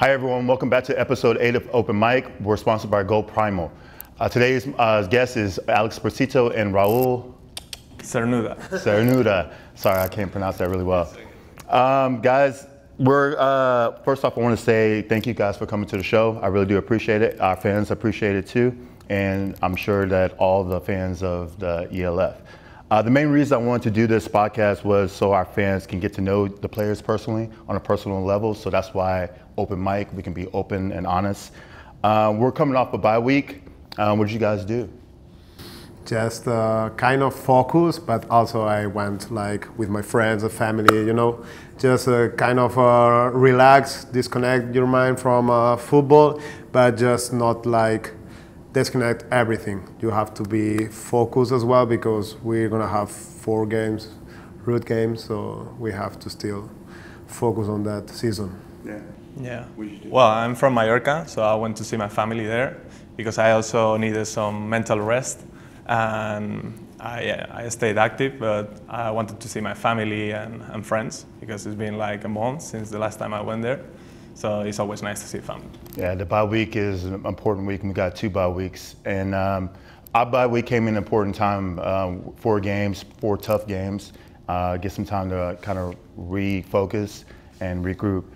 Hi everyone, welcome back to episode 8 of Open Mic. We're sponsored by Go Primal. Today's guest is Alex Posito and Raúl Cernuda. Sorry, I can't pronounce that really well. Guys, first off, I want to say thank you guys for coming to the show. I really do appreciate it. Our fans appreciate it too. And I'm sure that all the fans of the ELF. The main reason I wanted to do this podcast was so our fans can get to know the players personally on a personal level. So that's why Open Mic, we can be open and honest. We're coming off a bye week. What did you guys do? Just kind of focus, but also I went like with my friends and family, just kind of relax, disconnect your mind from football, but just not like disconnect everything. You have to be focused as well because we're gonna have 4 games, road games, so we have to still focus on that season. Yeah. Well, I'm from Mallorca, so I went to see my family there because I also needed some mental rest. And I stayed active, but I wanted to see my family and friends because it's been like a month since the last time I went there. So it's always nice to see family. Yeah, the bye week is an important week, and we got 2 bye weeks. And our bye week came in an important time, 4 games, 4 tough games, get some time to kind of refocus and regroup.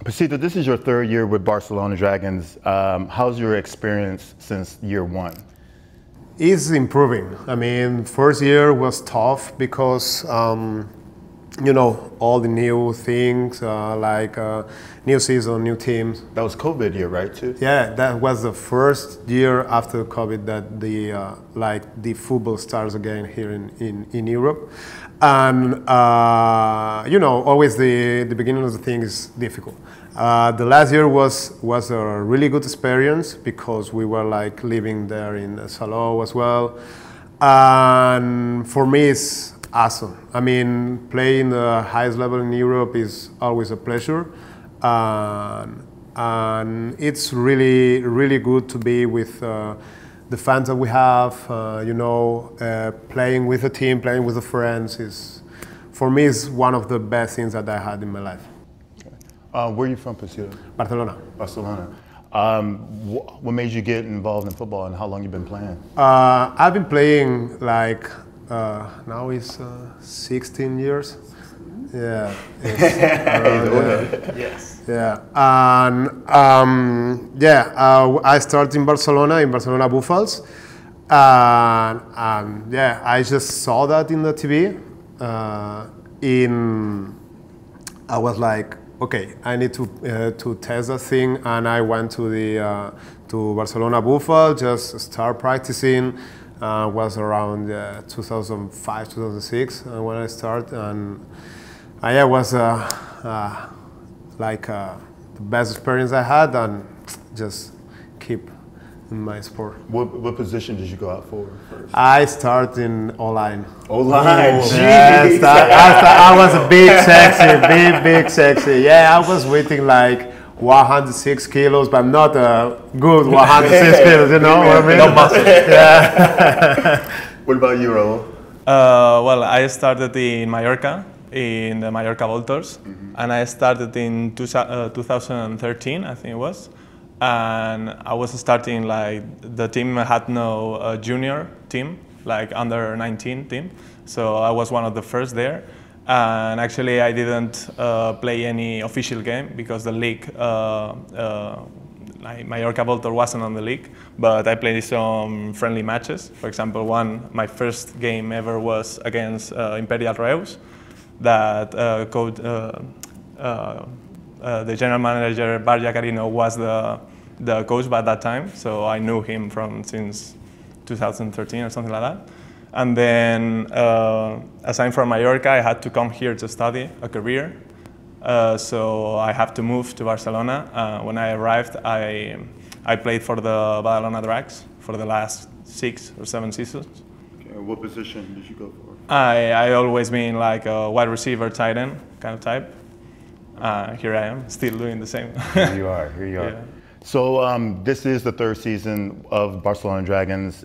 Posito, this is your 3rd year with Barcelona Dragons. How's your experience since year 1? It's improving. I mean, first year was tough because, all the new things, like new season, new teams. That was COVID year, right, too? Yeah, that was the first year after COVID that the football starts again here in Europe. And, always the beginning of the thing is difficult. The last year was a really good experience because we were like living there in Salou as well. And for me, it's awesome. I mean, playing the highest level in Europe is always a pleasure. And it's really, really good to be with the fans that we have, playing with the team, playing with the friends for me, is one of the best things that I had in my life. Where are you from, Posito? Barcelona. Barcelona. What made you get involved in football, and how long you been playing? I've been playing like now it's 16 years. Yeah. Yes. Yeah. And I started in Barcelona Buffals, and I just saw that in the TV. I was like, okay, I need to test that thing, and I went to Barcelona Buffalo, just start practicing. Was around 2005, 2006 when I started, and it was the best experience I had, and just keep in my sport. What position did you go out for first? I started in O-line. O-line, yes, I was a big sexy. Yeah, I was weighing like 106 kilos, but not a good 106 kilos, you know what I mean? No muscle. Yeah. What about you, Raúl? Well, I started in Mallorca, in the Mallorca Voltors, and I started in 2013, I think it was. And I was starting like the team had no junior team, like under 19 team. So I was one of the first there. And actually I didn't play any official game because the league, like Mallorca Voltor wasn't on the league, but I played some friendly matches. For example, my first game ever was against Imperial Reus, that the general manager, Barja Carino, was the coach by that time, so I knew him since 2013 or something like that. And then, as I'm from Mallorca, I had to come here to study a career. So I have to move to Barcelona. When I arrived, I played for the Badalona Drags for the last 6 or 7 seasons. Okay, what position did you go for? I always been like a wide receiver, tight end kind of type. Here I am, still doing the same. Here you are. Yeah. So this is the 3rd season of Barcelona Dragons.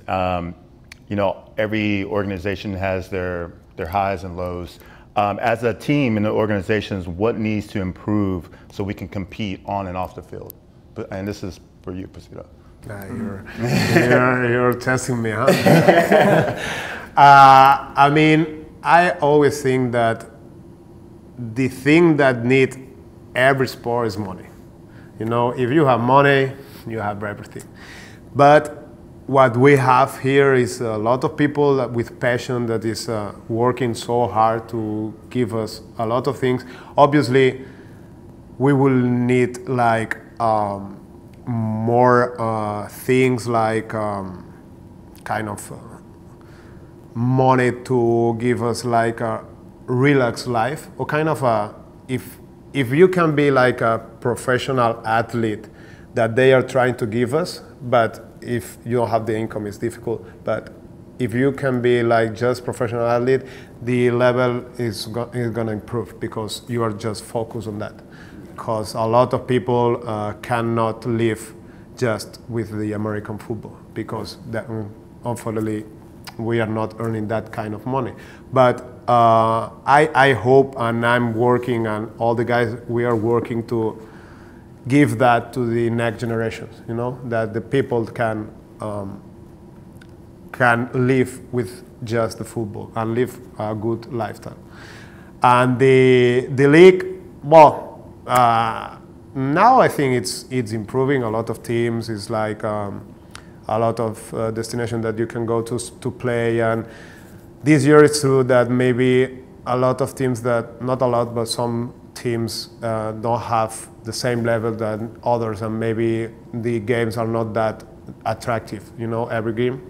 Every organization has their highs and lows. As a team in the organizations, what needs to improve so we can compete on and off the field? And this is for you, Posito. You're testing me, huh? I mean, I always think that the thing that needs every sport is money. You know, if you have money, you have everything. But what we have here is a lot of people with passion that is working so hard to give us a lot of things. Obviously, we will need like more things like kind of money to give us like a relaxed life, or kind of a, if you can be like a professional athlete that they are trying to give us, but if you don't have the income, it's difficult. But if you can be like just professional athlete, the level is going to improve because you are just focused on that. Because a lot of people cannot live just with the American football because that, unfortunately, we are not earning that kind of money. But I hope, and I'm working, and all the guys, we are working to give that to the next generations, you know, that the people can live with just the football and live a good lifestyle. And the league, well, now I think it's improving. A lot of teams is like a lot of destinations that you can go to play. And this year it's true that maybe a lot of teams that, not a lot, but some teams don't have the same level than others, and maybe the games are not that attractive, you know, every game.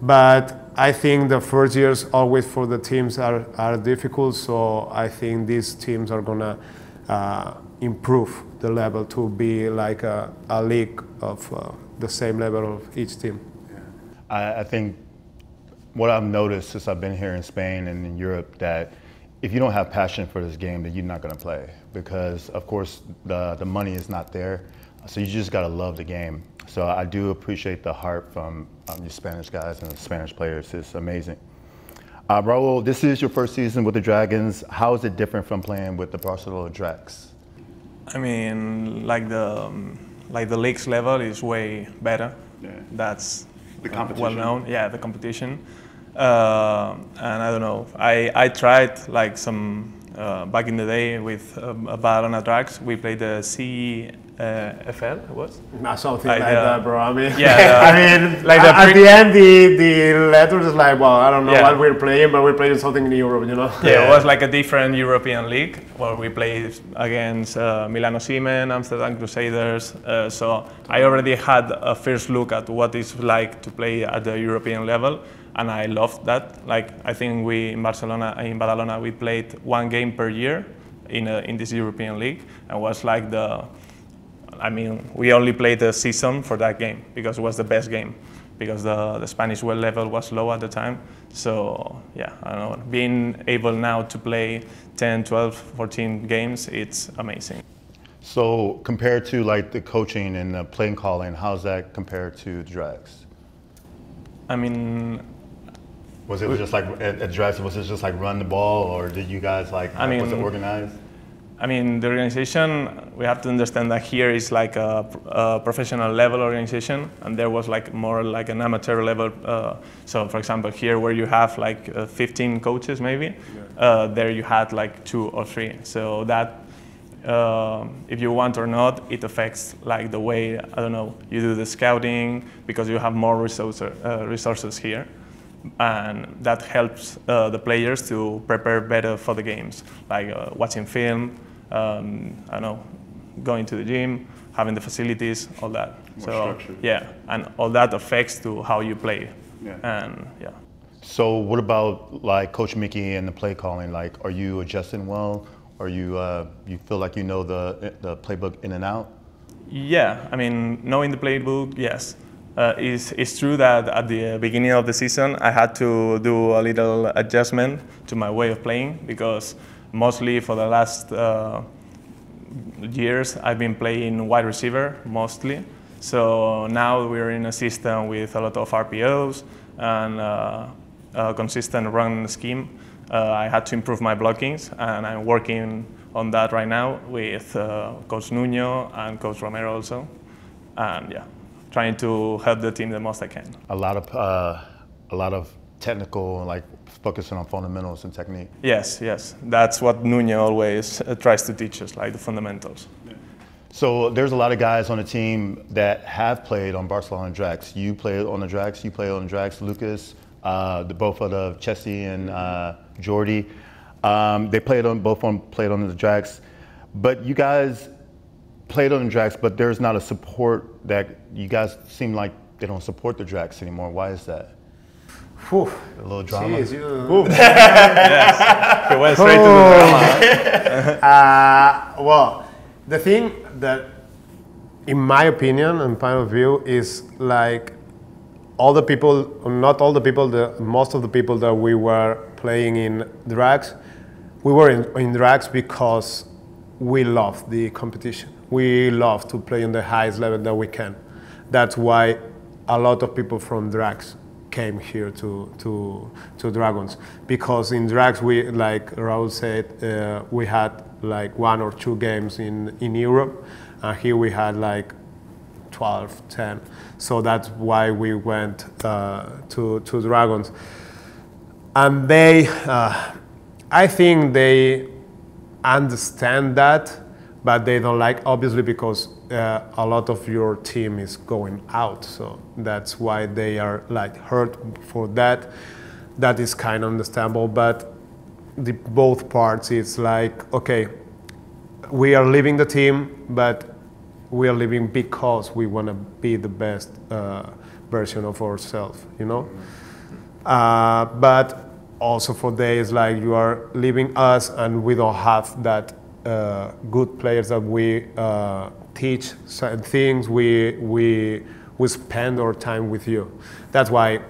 But I think the first years always for the teams are difficult, so I think these teams are gonna improve the level to be like a league of the same level of each team. I think what I've noticed since I've been here in Spain and in Europe, that if you don't have passion for this game, then you're not going to play, because of course the money is not there. So you just got to love the game. So I do appreciate the heart from you Spanish guys and the Spanish players. It's amazing. Raúl, this is your first season with the Dragons. How is it different from playing with the Barcelona Drags? I mean, like the league's level is way better. Yeah. That's the competition. Well known. Yeah, the competition. And I don't know. I tried like some back in the day with Barcelona Drags. We played the CFL. It was something like that, bro. I mean, yeah. I mean, like at the end, the letters is like, well, I don't know what we're playing, but we're playing something in Europe, you know. Yeah, it was like a different European league where we played against Milano Siemens, Amsterdam Crusaders. So I already had a first look at what it's like to play at the European level. And I loved that. Like, I think in Badalona, we played one game per year in this European league, and was like we only played a season for that game because it was the best game, because the Spanish level was low at the time. So yeah, I don't know, being able now to play 10, 12, 14 games, it's amazing. So compared to like the coaching and the playing calling, how's that compared to the Drags? I mean, was it just like at Drags, was it just like run the ball, or did you guys like, was it organized? I mean, the organization, we have to understand that here is like a professional level organization, and there was like more like an amateur level. So for example, here where you have like 15 coaches maybe, there you had like 2 or 3. So that, if you want or not, it affects like the way, I don't know, you do the scouting, because you have more resources here. And that helps the players to prepare better for the games, like watching film, I don't know, going to the gym, having the facilities, all that. More structured. Yeah, and all that affects to how you play. Yeah. And yeah. So what about like Coach Mickey and the play calling? Like, are you adjusting well? Or you feel like you know the playbook in and out? Yeah, I mean, knowing the playbook, yes. It's true that at the beginning of the season I had to do a little adjustment to my way of playing, because mostly for the last years I've been playing wide receiver mostly. So now we're in a system with a lot of RPOs and a consistent run scheme. I had to improve my blockings, and I'm working on that right now with Coach Nuno and Coach Romero also, and yeah, trying to help the team the most I can. A lot of technical, like focusing on fundamentals and technique. Yes, that's what Nuno always tries to teach us, like the fundamentals. So there's a lot of guys on the team that have played on Barcelona Drax. You played on the Drax, Lucas, both of the Chessie and Jordi. They played on the Drax, but you guys played on the Drax, but there's not a support that you guys seem like they don't support the Drax anymore. Why is that? Whew. A little drama. Jeez, Yes, he went straight to the drama. Well, the thing that, in my opinion and point of view, is like all the people, not all the people, most of the people that we were playing in Drax, we were in Drax because we love the competition. We love to play on the highest level that we can. That's why a lot of people from Drax came here to Dragons, because in Drax, we, like Raúl said, we had like 1 or 2 games in Europe, and here we had like 12, 10. So that's why we went to Dragons. And they, I think they understand that, but they don't like, obviously, because a lot of your team is going out. So that's why they are like hurt for that. That is kind of understandable, but both parts, it's like, okay, we are leaving the team, but we are leaving because we want to be the best version of ourselves, you know? But also for days like you are leaving us and we don't have that good players that we teach certain things, we spend our time with you. That's why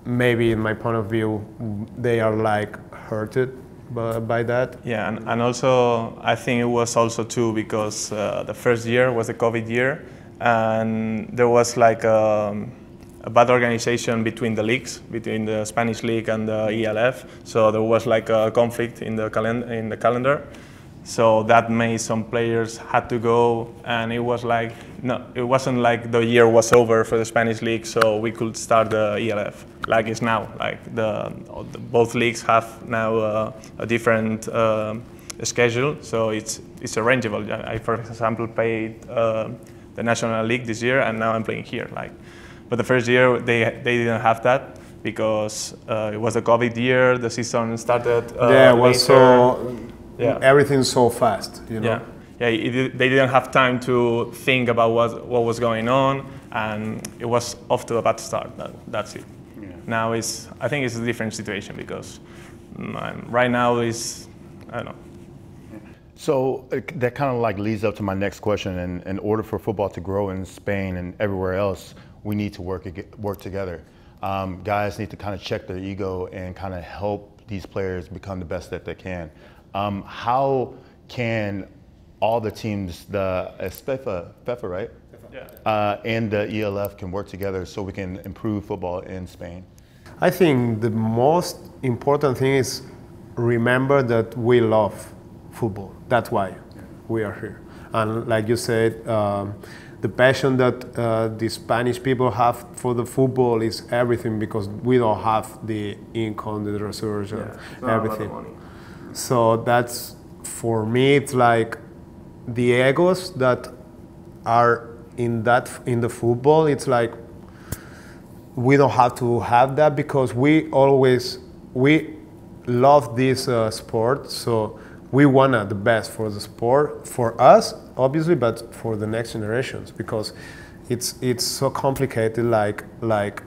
maybe in my point of view, they are like hurted by that. Yeah, and also I think it was also too because the first year was the COVID year, and there was like a bad organization between the leagues, between the Spanish league and the ELF. So there was like a conflict in the calendar. So that made some players had to go, and it was like it wasn't like the year was over for the Spanish league, so we could start the ELF like it's now. Like both leagues have now a different schedule, so it's arrangeable. I, for example, played the National League this year, and now I'm playing here. But the first year they didn't have that because it was a COVID year. The season started. Yeah, it was later. Yeah. Everything's so fast, you know. Yeah. They didn't have time to think about what was going on, and it was off to a bad start. That's it. Yeah. Now I think it's a different situation because right now is, I don't know. So that kind of like leads up to my next question. And in order for football to grow in Spain and everywhere else, we need to work together. Guys need to kind of check their ego and kind of help these players become the best that they can. How can all the teams, the FIFA, right? Yeah. And the ELF can work together so we can improve football in Spain? I think the most important thing is remember that we love football. That's why we are here. And like you said, the passion that the Spanish people have for the football is everything, because we don't have the income, the resources, everything. So that's, for me, it's like the egos that are in the football. It's like we don't have to have that, because we love this sport. So we want the best for the sport, for us, obviously, but for the next generations, because it's so complicated. Like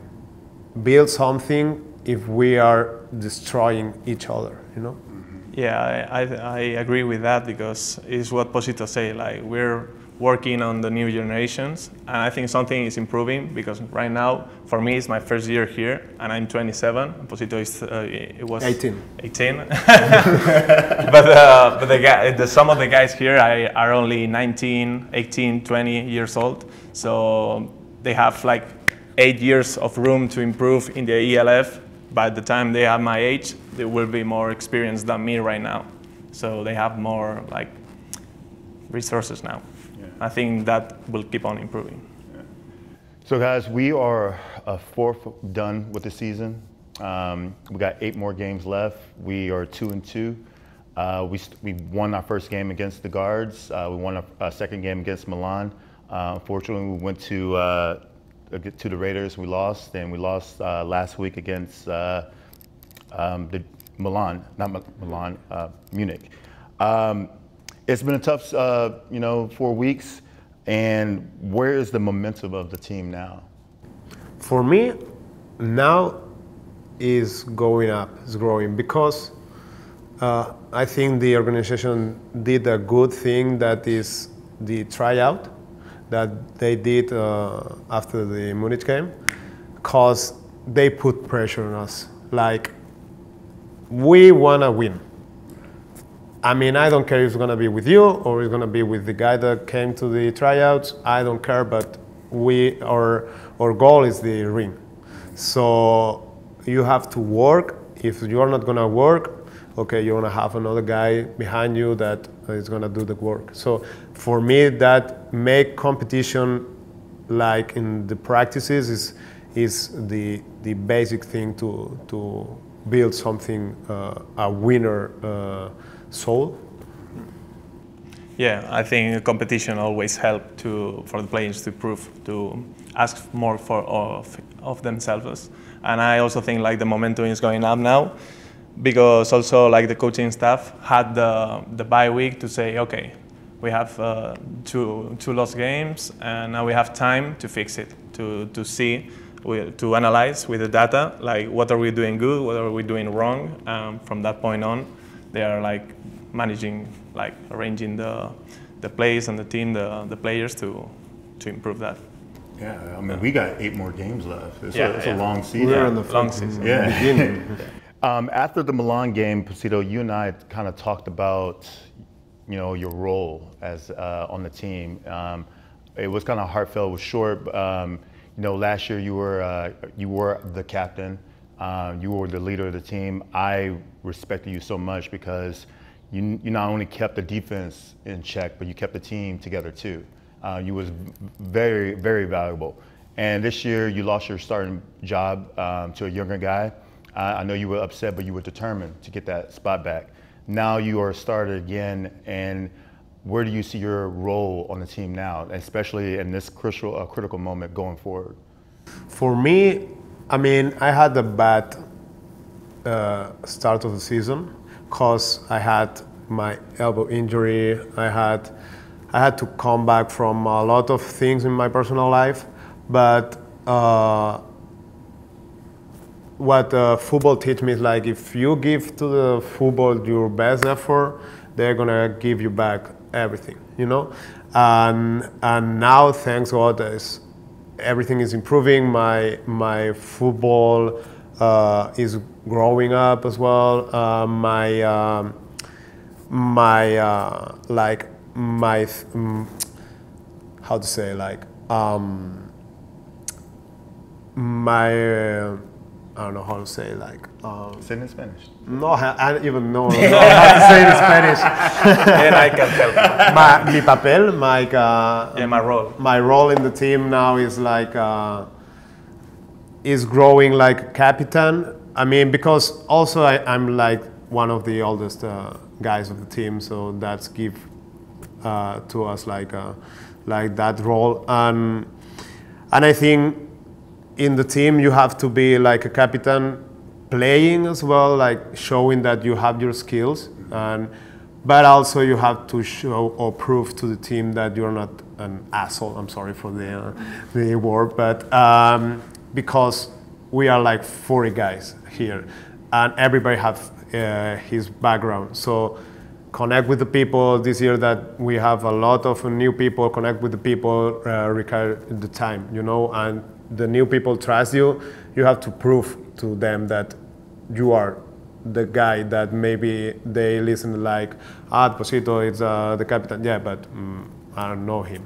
build something if we are destroying each other, you know. Yeah, I agree with that, because it's what Posito say. Like, we're working on the new generations, and I think something is improving, because right now, for me, it's my first year here, and I'm 27. Posito is it was 18. But some of the guys here are only 19, 18, 20 years old, so they have like 8 years of room to improve in the ELF by the time they have my age, they will be more experienced than me right now. So they have more like resources now. Yeah. I think that will keep on improving. Yeah. So guys, we are fourth done with the season. We got 8 more games left. We are 2-2. We won our first game against the guards. We won our second game against Milan. Unfortunately, we went to the Raiders. We lost, and we lost last week against the Munich. It's been a tough, 4 weeks. And where is the momentum of the team now? For me, now is going up, is growing, because I think the organization did a good thing, that is the tryout that they did after the Munich game, because they put pressure on us. Like, we want to win. I mean, I don't care if it's going to be with you or it's going to be with the guy that came to the tryouts. I don't care, but our goal is the ring. So you have to work. If you're not going to work, okay, you're going to have another guy behind you that is going to do the work. So for me, that make competition, like in the practices, is the basic thing to build something, a winner soul. Yeah, I think competition always helps for the players to prove, to ask more of themselves. And I also think like the momentum is going up now, because also like the coaching staff had the bye week to say, okay, we have two lost games, and now we have time to fix it, to see, to analyze with the data, like what are we doing good, what are we doing wrong. From that point on, they are like managing, like arranging the plays and the team, the players to improve that. Yeah, I mean, we got 8 more games left. It's a long season. We're in the long season. Yeah. After the Milan game, Posito, you and I kind of talked about, your role as on the team. It was kind of heartfelt. It was short. Last year you were the captain. You were the leader of the team. I respected you so much because you not only kept the defense in check, but you kept the team together too. You was very, very valuable. And this year you lost your starting job to a younger guy. I know you were upset, but you were determined to get that spot back. Now you are started again, and where do you see your role on the team now, especially in this critical moment going forward? For me, I mean, I had a bad start of the season because I had my elbow injury. I had to come back from a lot of things in my personal life, but what football teach me is like, if you give to the football your best effort, they're gonna give you back everything, And now, thanks God, everything is improving. My football is growing up as well. How to say, like, I don't know how to say, like. Say it in Spanish. No, I don't even know how to say it in Spanish. And I can help. Mi papel, my role. My role in the team now is like is growing like captain. I mean, because also I'm like one of the oldest guys of the team, so that's give to us like that role, and I think in the team you have to be like a captain, playing as well, like showing that you have your skills, but also you have to show or prove to the team that you're not an asshole. I'm sorry for the word, but because we are like 40 guys here, and everybody have his background. So connect with the people. This year that we have a lot of new people, connect with the people, regard the time, and the new people trust you. You have to prove to them that you are the guy that maybe they listen like, Posito is the captain. Yeah, but I don't know him,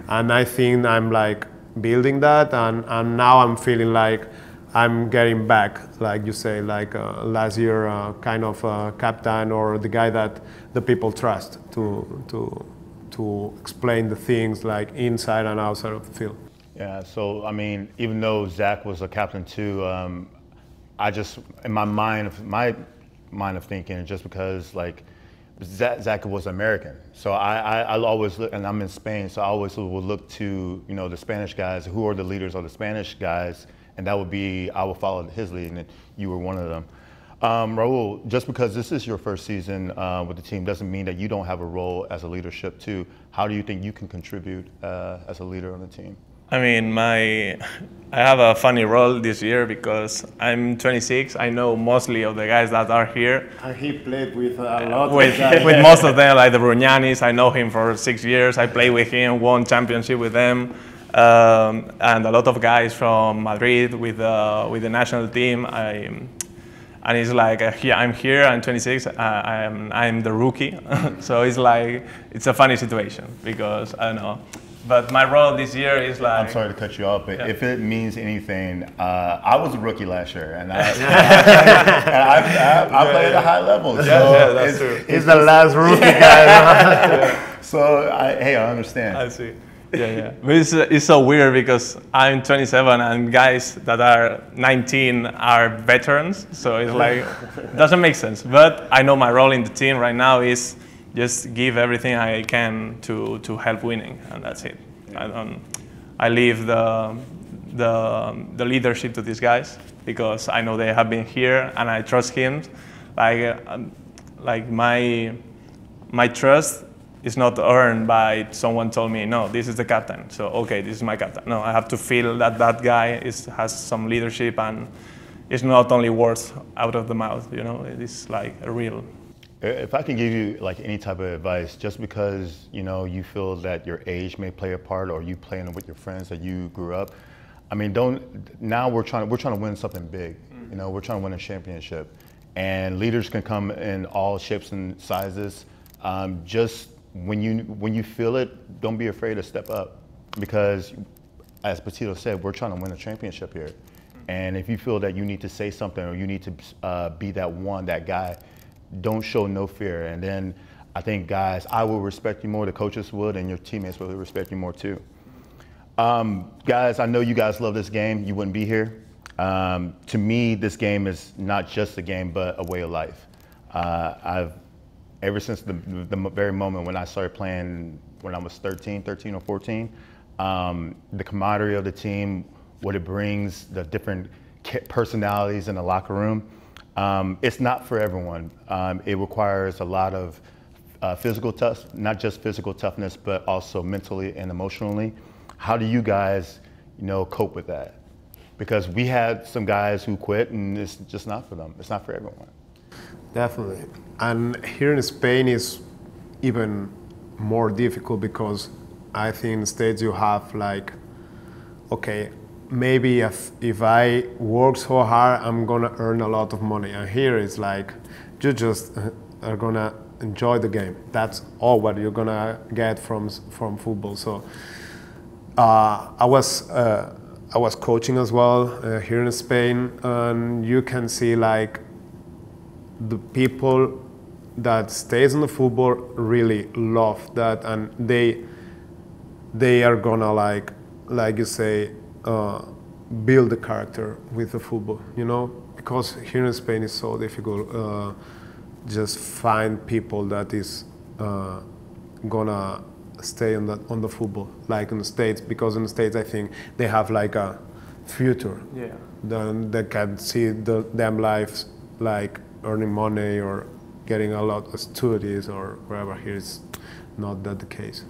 And I think I'm like building that, and now I'm feeling like, I'm getting back, like you say, like last year, kind of captain or the guy that the people trust to explain the things like inside and outside of the field. Yeah, so I mean, even though Zach was a captain too, I just, in my mind of thinking, just because like Zach was American, so I always look, and I'm in Spain, so I always would look to, you know, the Spanish guys, who are the leaders of the Spanish guys, and that would be, I would follow his lead, and you were one of them. Raúl, just because this is your first season with the team doesn't mean that you don't have a role as a leadership too. How do you think you can contribute as a leader on the team? I mean, I have a funny role this year because I'm 26. I know mostly of the guys that are here. And he played with a lot with most of them, like the Brunyanis. I know him for 6 years. I played with him, won championship with them, and a lot of guys from Madrid with the national team. And it's like I'm here. I'm 26. I'm the rookie, so it's like it's a funny situation because I don't know. But my role this year is like... I'm sorry to cut you off, but if it means anything, I was a rookie last year, and I played at a high level. So that's true. He's the last rookie guy. So, hey, I understand. I see. Yeah. But it's so weird because I'm 27 and guys that are 19 are veterans. So it's like, it doesn't make sense. But I know my role in the team right now is just give everything I can to help winning, and that's it. I leave the leadership to these guys because I know they have been here and I trust him. Like my trust is not earned by someone told me, no, this is the captain, so okay, this is my captain. No, I have to feel that guy has some leadership and it's not only words out of the mouth, you know, it is like a real. If I can give you like any type of advice, just because you know you feel that your age may play a part, or you playing with your friends that you grew up, I mean, now we're trying to win something big. You know, we're trying to win a championship, and leaders can come in all shapes and sizes. Just when you feel it, don't be afraid to step up, because as Posito said, we're trying to win a championship here, and if you feel that you need to say something or you need to be that guy. Don't show no fear, and then I think guys, I will respect you more, the coaches would, and your teammates will respect you more too. Guys, I know you guys love this game, you wouldn't be here. To me, this game is not just a game, but a way of life. Ever since the very moment when I started playing, when I was 13 or 14, the camaraderie of the team, what it brings, the different personalities in the locker room, it's not for everyone. It requires a lot of not just physical toughness, but also mentally and emotionally. How do you guys, you know, cope with that? Because we had some guys who quit, and it's just not for them. It's not for everyone. Definitely. And here in Spain is even more difficult because I think in the States you have like, okay, maybe if I work so hard, I'm gonna earn a lot of money. And here it's like, you just are gonna enjoy the game. That's all what you're gonna get from football. So I was coaching as well here in Spain, and you can see like the people that stays in the football really love that, and they are gonna like you say, build the character with the football, you know, because here in Spain it's so difficult. Just find people that is gonna stay on the football, like in the States, because in the States I think they have like a future. Yeah. Then they can see them lives like earning money or getting a lot of studies or wherever. Here it's not that the case.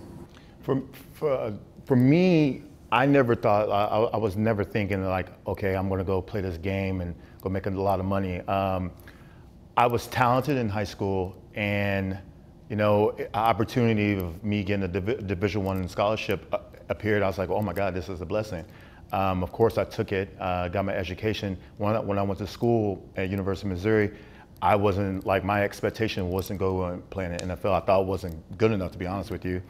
For me, I never thought, I was never thinking like, okay, I'm gonna go play this game and go make a lot of money. I was talented in high school, and you know, an opportunity of me getting a Division I scholarship appeared. I was like, oh my God, this is a blessing. Of course I took it, got my education. When I went to school at University of Missouri, I wasn't, like, my expectation wasn't go and play in the NFL. I thought it wasn't good enough, to be honest with you.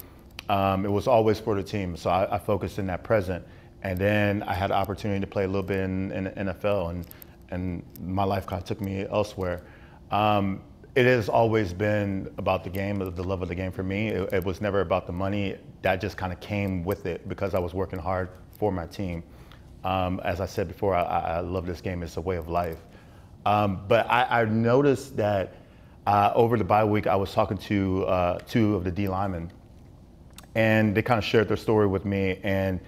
It was always for the team, so I focused in that present. And then I had the opportunity to play a little bit in the NFL, and my life kind of took me elsewhere. It has always been about the game, the love of the game for me. It was never about the money. That just kind of came with it because I was working hard for my team. As I said before, I love this game. It's a way of life. But I noticed that over the bye week, I was talking to 2 of the D linemen, and they kind of shared their story with me. And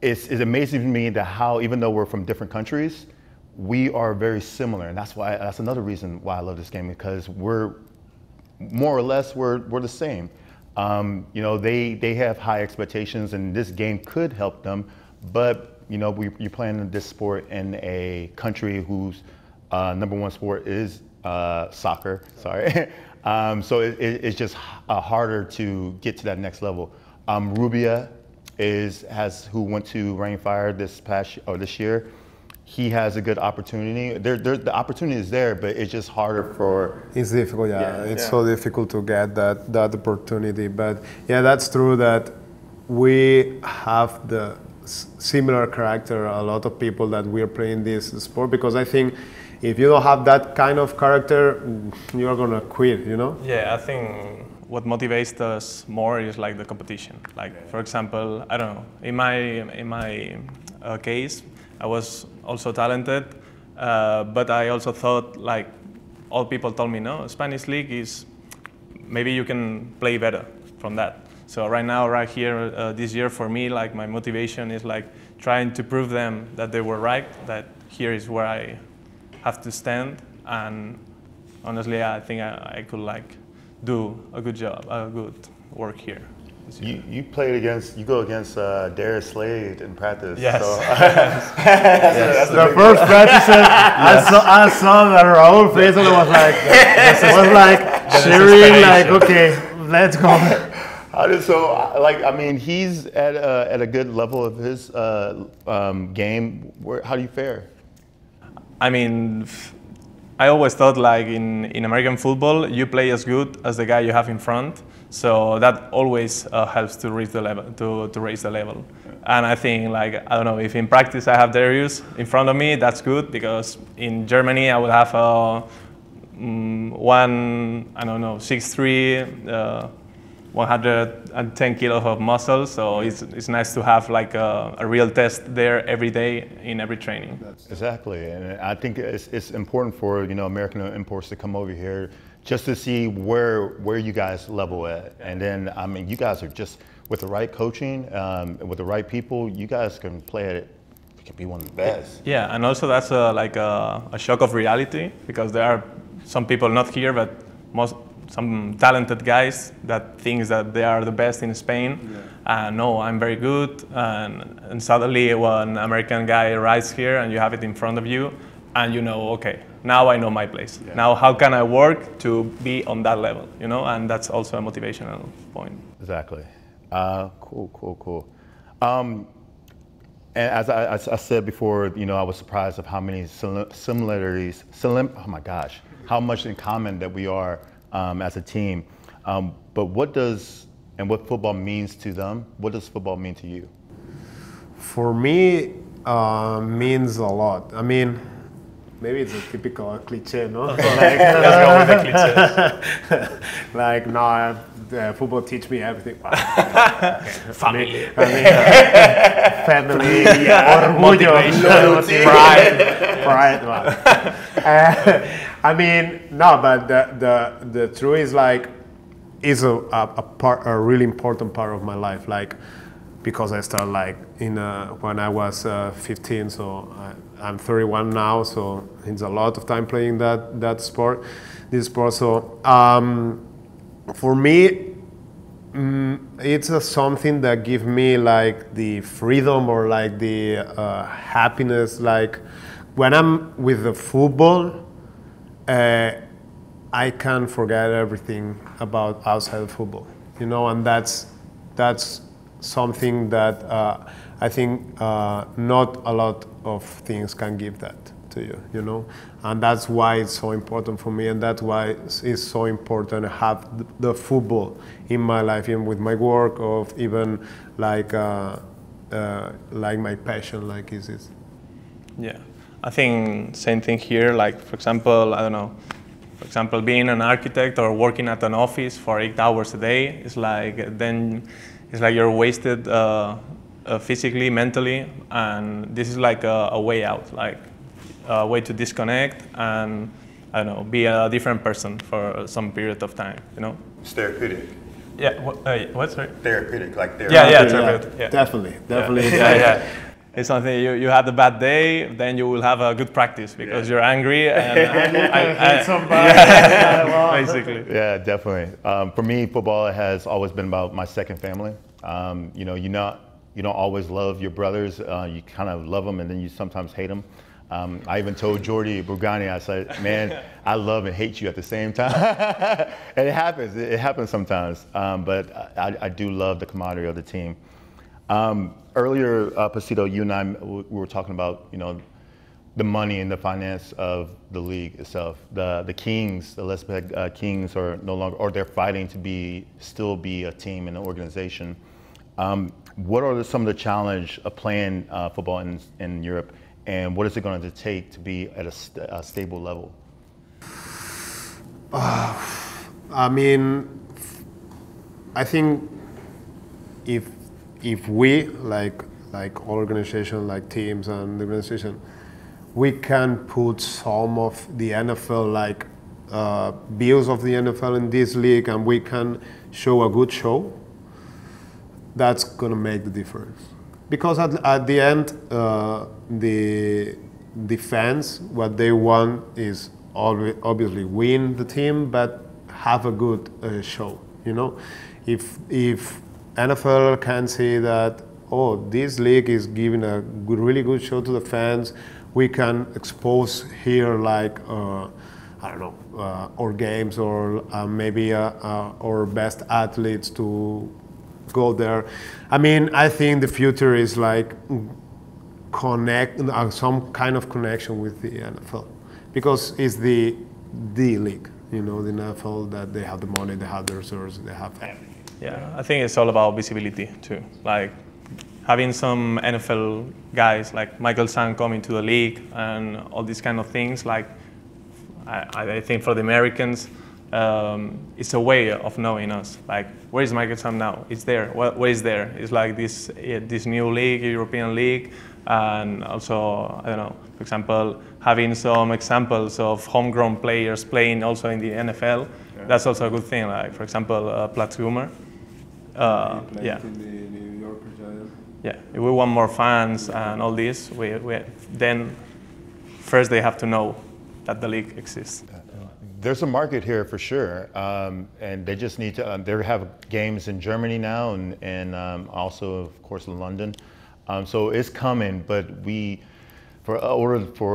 it's amazing to me that how, even though we're from different countries, we are very similar. And that's another reason why I love this game, because we're more or less, we're the same. You know, they have high expectations, and this game could help them. But, you know, you're playing this sport in a country whose #1 sport is soccer, sorry. So it's just harder to get to that next level. Rubia who went to Rainfire this year. He has a good opportunity. The opportunity is there, but it's just harder for. It's difficult, It's so difficult to get that opportunity. But yeah, that's true that we have the similar character. A lot of people that we are playing this sport, because I think if you don't have that kind of character, you're gonna quit. You know? Yeah, I think what motivates us more is like the competition. Like, for example, I don't know. In my case, I was also talented, but I also thought, like, all people told me, no, Spanish league is, maybe you can play better from that. So right here, this year, for me, like, my motivation is like trying to prove them that they were right, that here is where I have to stand. And honestly, I think I could like do a good job, a good work here. You go against Darius Slade in practice. Yes. So. That's the first practices, I saw that Raúl face, and I was like, cheering, like, okay, let's go. I mean, he's at a good level of his game. How do you fare? I mean, I always thought, like, in American football, you play as good as the guy you have in front. So that always helps to raise the level, to raise the level. And I think, like, I don't know, if in practice I have Darius in front of me, that's good, because in Germany I would have 6'3", 110 kilos of muscle. So it's nice to have like a real test there every day in every training. Exactly, and I think it's important for American imports to come over here just to see where you guys level at. And then, I mean, you guys are just, with the right coaching, with the right people, you guys can play at it. You can be one of the best. Yeah, and also that's like a shock of reality, because there are some people not here, but some talented guys that think that they are the best in Spain. Yeah. No, I'm very good. And suddenly when an American guy arrives here and you have it in front of you, and you know, okay, now I know my place. Yeah. Now how can I work to be on that level, And that's also a motivational point. Exactly. Cool. And as I said before, I was surprised of how many similarities, how much in common that we are as a team. But what football means to them, what does football mean to you? For me, means a lot. I mean, maybe it's a typical cliche, no? Let's go with the cliches. Like, no, football teach me everything. Okay. Family. Family, orgullo, pride. I mean, no, but the truth is, like, is a really important part of my life. Like, because I started like when I was 15, so I'm 31 now, so it's a lot of time playing this sport. So for me, it's something that gives me like the freedom or like the happiness. Like when I'm with the football, I can forget everything about outside of football, and that's something that I think not a lot of things can give that to you, and that's why it's so important for me, and that's why it's so important to have the football in my life, even with my work, of even like like my passion, like is it. Yeah, I think same thing here. Like for example, I don't know. For example, being an architect or working at an office for 8 hours a day is like you're wasted physically, mentally, and this is like a way out, like a way to disconnect and I don't know, be a different person for some period of time. You know. It's therapeutic. Yeah. What? Sorry. Therapeutic, like therapy. Yeah. Therapeutic. Yeah. Definitely. Yeah. It's something you had a bad day, then you will have a good practice because you're angry and basically. Yeah, definitely. For me, football has always been about my second family. You know, you don't always love your brothers. You kind of love them and then you sometimes hate them. I even told Jordi Burgani, I said, man, I love and hate you at the same time. And it happens sometimes. But I do love the camaraderie of the team. Earlier, Posito, you and I we were talking about, you know, the money and the finance of the league itself. The Kings, the Lesbeg Kings are no longer, or they're fighting to still be a team and an organization. What are some of the challenge of playing football in Europe, and what is it going to take to be at a stable level? I mean, I think if we, like organization, like teams and the organization, we can put some of the NFL, like views of the NFL in this league, and we can show a good show, that's gonna make the difference. Because at the end, the fans, what they want is obviously win the team, but have a good show, you know? If NFL can see that, oh, this league is giving a really good show to the fans, we can expose here like, I don't know, our games or maybe our best athletes to go there. I mean, I think the future is like connect, some kind of connection with the NFL, because it's the league, you know, the NFL, that they have the money, they have the resources, they have everything. Yeah, I think it's all about visibility too. Like having some NFL guys like Michael Sam coming to the league and all these kind of things. Like I think for the Americans, it's a way of knowing us. Like, where is Michael Sam now? It's there. Where is there? It's like this new league, European league, and also I don't know. For example, having some examples of homegrown players playing also in the NFL. Yeah. That's also a good thing. Like for example, Platzgummer. Yeah. In the New York Giants. Yeah, if we want more fans and all this, then first they have to know that the league exists. There's a market here for sure, and they just need to. They have games in Germany now, and also, of course, in London. So it's coming, but for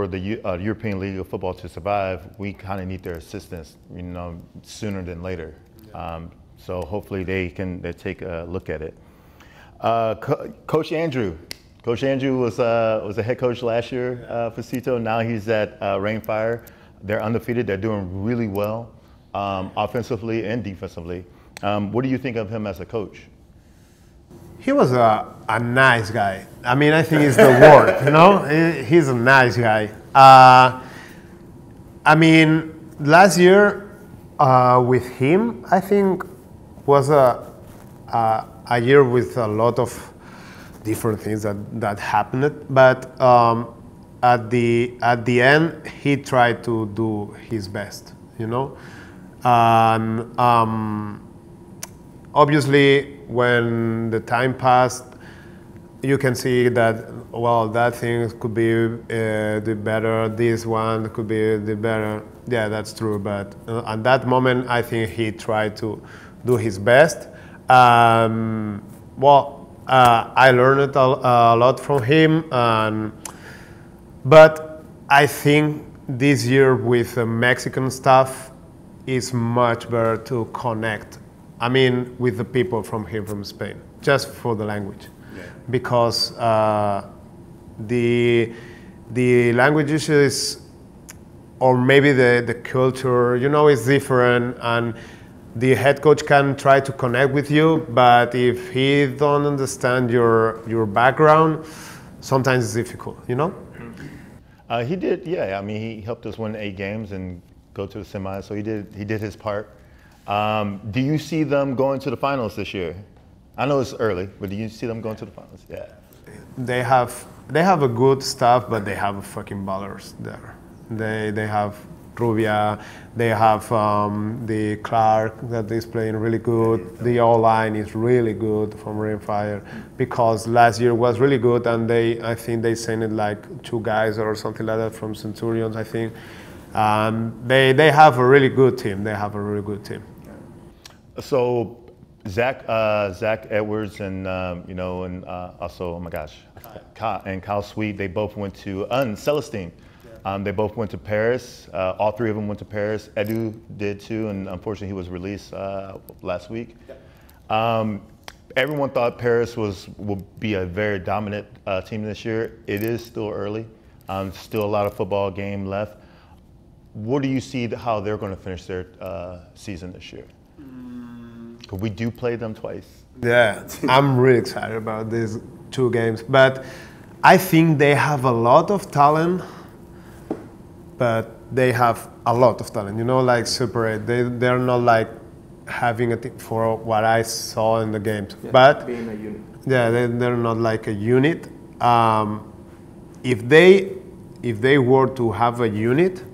the European League of Football to survive, we kind of need their assistance, you know, sooner than later. Yeah. So hopefully they take a look at it. Coach Andrew. Coach Andrew was a head coach last year, Posito. Now he's at Rainfire. They're undefeated. They're doing really well, offensively and defensively. What do you think of him as a coach? He was a nice guy. I mean, I think it's the word, you know? He's a nice guy. I mean, last year with him, I think was a year with a lot of different things that happened. But at the end, he tried to do his best, you know? Obviously, when the time passed, you can see that, well, that thing could be the better, this one could be the better. Yeah, that's true, but at that moment, I think he tried to do his best. I learned a lot from him, but I think this year with the Mexican staff is much better to connect. I mean, with the people from here, from Spain, just for the language. Yeah. Because the language is, or maybe the culture, you know, is different, and the head coach can try to connect with you, but if he don't understand your background, sometimes it's difficult, you know? He did, yeah. I mean, he helped us win 8 games and go to the semis, so he did his part. Do you see them going to the finals this year? I know it's early, but do you see them going to the finals? Yeah. They have a good staff, but they have fucking ballers there. They have Rubia, they have the Clark that is playing really good. The O-line is really good from Rainfire because last year was really good, and I think they sent it like 2 guys or something like that from Centurions, I think. They have a really good team. They have a really good team. So Zach Edwards and and also, oh my gosh, Kyle Sweet, they both went to Celestine. They both went to Paris. All 3 of them went to Paris. Edu did too, and unfortunately he was released last week. Everyone thought Paris will be a very dominant team this year. It is still early. Still a lot of football game left. What do you see how they're going to finish their season this year? Because we do play them twice. Yeah, I'm really excited about these 2 games. But I think they have a lot of talent, but they have a lot of talent, like separate. They're not like having a team for what I saw in the games. Yeah, but being a unit. Yeah, they're not like a unit. If they were to have a unit,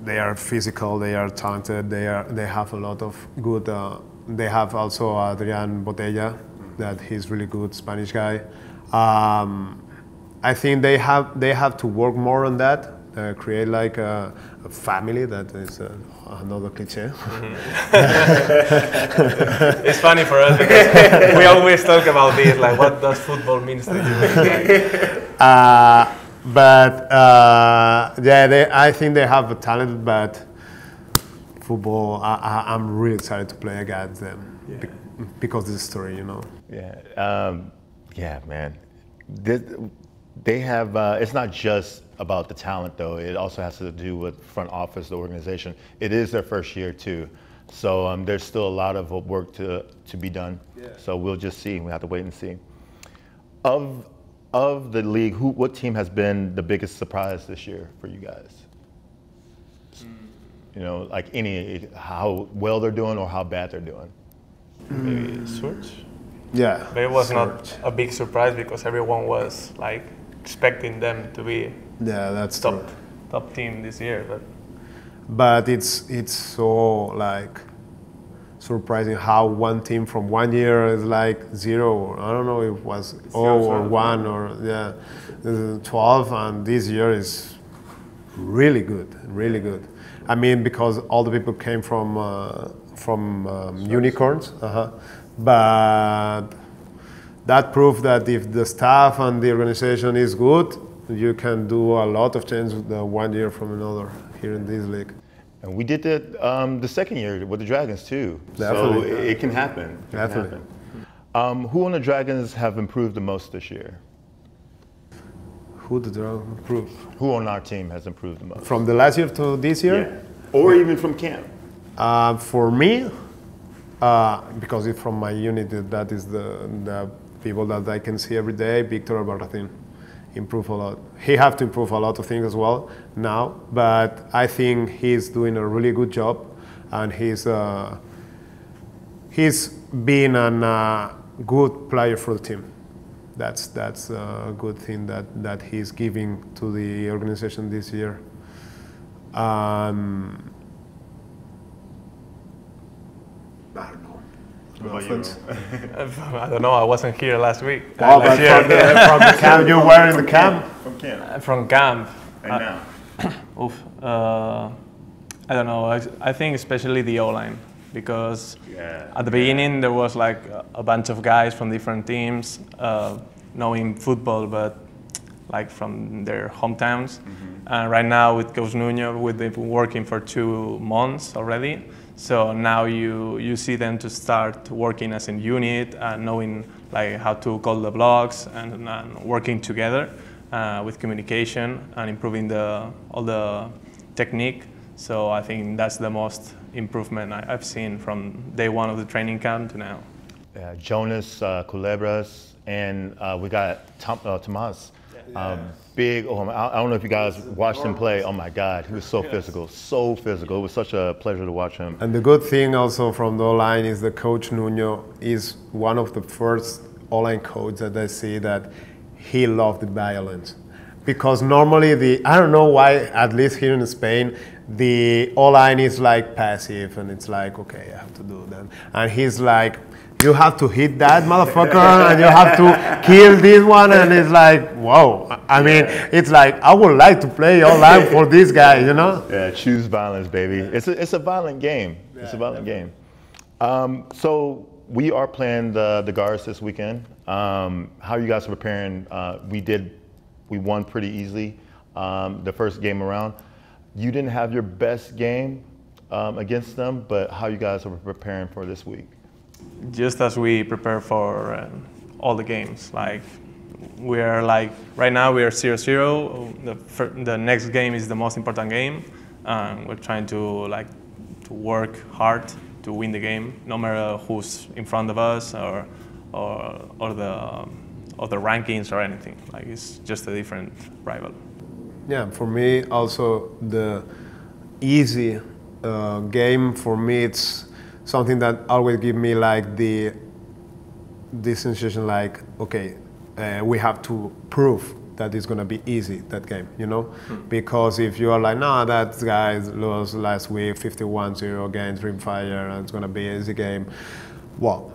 they are physical, they are talented, they have a lot of good. They have also Adrian Botella, that he's really good Spanish guy. I think they have to work more on that, create like a family. That is another cliche. It's funny for us because we always talk about this, like what does football mean to you? I think they have a talent, but football, I'm really excited to play against them because of the story, Yeah, man. They have, it's not just about the talent though, it also has to do with front office, the organization. It is their first year too. So there's still a lot of work to be done. Yeah. So we'll just see, we have to wait and see. Of the league, what team has been the biggest surprise this year for you guys? Like how well they're doing or how bad they're doing? Maybe Switch? Yeah. But it was not a big surprise because everyone was like expecting them to be that's top team this year. But it's so like surprising how one team from one year is like 0, or I don't know if it was 0 or 1 or 12, and this year is really good, really good. I mean, because all the people came from unicorns, but that proves that if the staff and the organization is good, you can do a lot of change one year from another here in this league. And we did that the second year with the Dragons too. Definitely. So it can happen. Definitely. Who on the Dragons have improved the most this year? Who the Dragons improved? Who on our team has improved the most? From the last year to this year? Yeah. Or even from camp? For me, because it's from my unit, that is the people that I can see every day, Victor Albarracin. Improve a lot. He have to improve a lot of things as well now, but I think he's doing a really good job, and he's been a good player for the team. That's a good thing that he's giving to the organization this year. I don't know. I don't know. I wasn't here last week. Oh, but from the camp, you were in the camp? From camp. From camp. And now? I don't know. I think especially the O-line, because at the beginning there was like a bunch of guys from different teams knowing football, but like from their hometowns. And right now with Coach Nuno, we've been working for 2 months already. So now you see them to start working as a unit, knowing like how to call the blocks and working together with communication and improving all the technique. So I think that's the most improvement I've seen from day one of the training camp to now. Yeah, Jonas, Culebras, and we got Tomas. Big, I don't know if you guys watched him play. Oh my God, he was so physical, so physical. It was such a pleasure to watch him. And the good thing also from the O-line is that Coach Nuno is one of the first O-line coaches that I see that he loved the violence. Because normally I don't know why, at least here in Spain, the O-line is like passive and it's like, okay, I have to do that. And he's like, you have to hit that motherfucker and you have to kill this one, and it's like, whoa. I mean, it's like, I would like to play O-line for this guy, you know? Yeah, choose violence, baby. It's a violent game. It's a violent game. So we are playing the guards this weekend. How are you guys preparing? We won pretty easily the first game around. You didn't have your best game against them, but how you guys are preparing for this week? Just as we prepare for all the games, like we're like right now we are 0-0. The next game is the most important game, and we're trying to work hard to win the game, no matter who's in front of us or the rankings or anything. Like it's just a different rival. Yeah, for me also the easy game for me it's something that always give me like this sensation like, okay, we have to prove that it's gonna be easy, that game, you know? Because if you are like, no, that guy lost last week 51-0 against Rimfire and it's gonna be an easy game, well,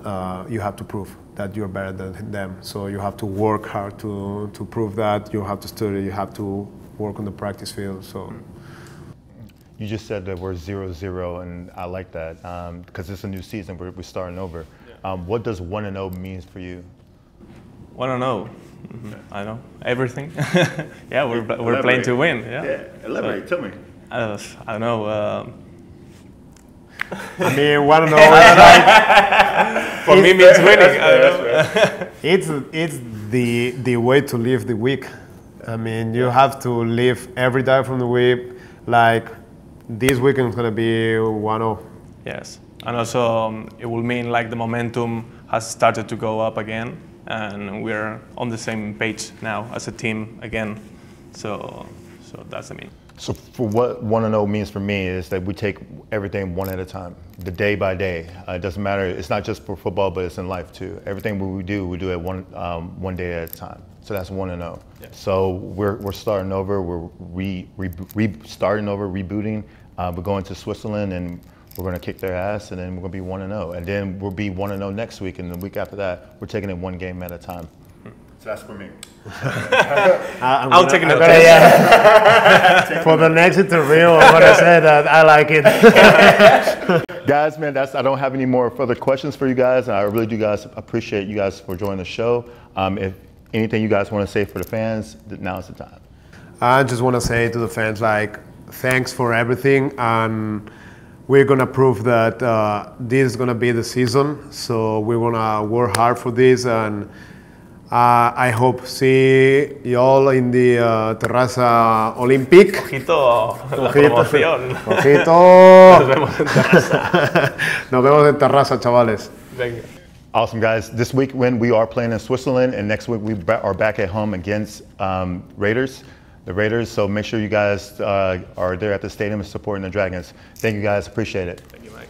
you have to prove that you're better than them. So you have to work hard to prove that, you have to study, you have to work on the practice field, so. You just said that we're 0-0, and I like that because it's a new season. We're starting over. Yeah. What does 1-0 mean for you? 1-0, I know everything. Yeah, we're playing to win. Yeah, Elaborate. Tell me. I don't know. I mean, 1-0 is like for me means winning. It's the way to live the week. I mean, you have to live every day from the week like. This weekend is going to be 1-0. Yes, and also it will mean like the momentum has started to go up again, and we're on the same page now as a team again. So that's the mean. So for what 1-0 means for me is that we take everything one at a time, the day by day. It doesn't matter. It's not just for football, but it's in life too. Everything we do it one day at a time. So that's 1-0. Yeah. So we're starting over. We're starting over, rebooting. We're going to Switzerland and we're going to kick their ass, and then we're going to be 1-0. And then we'll be 1-0 next week, and the week after that, we're taking it one game at a time. So that's for me. I'll take it. For the next interview, I'm going to say that I like it. Guys, man, I don't have any more further questions for you guys. I really do appreciate you guys for joining the show. If anything you guys want to say for the fans, now's the time. I just want to say to the fans, like, thanks for everything, and we're gonna prove that this is gonna be the season. So we wanna work hard for this, and I hope see you all in the Terraza Olympic. Ojito, la promoción. Ojito. Nos vemos en Terraza. Nos vemos en Terraza, chavales. Venga. Awesome, guys. This week when we are playing in Switzerland, and next week we are back at home against the Raiders. So make sure you guys are there at the stadium supporting the Dragons. Thank you guys. Appreciate it. Thank you, Mike.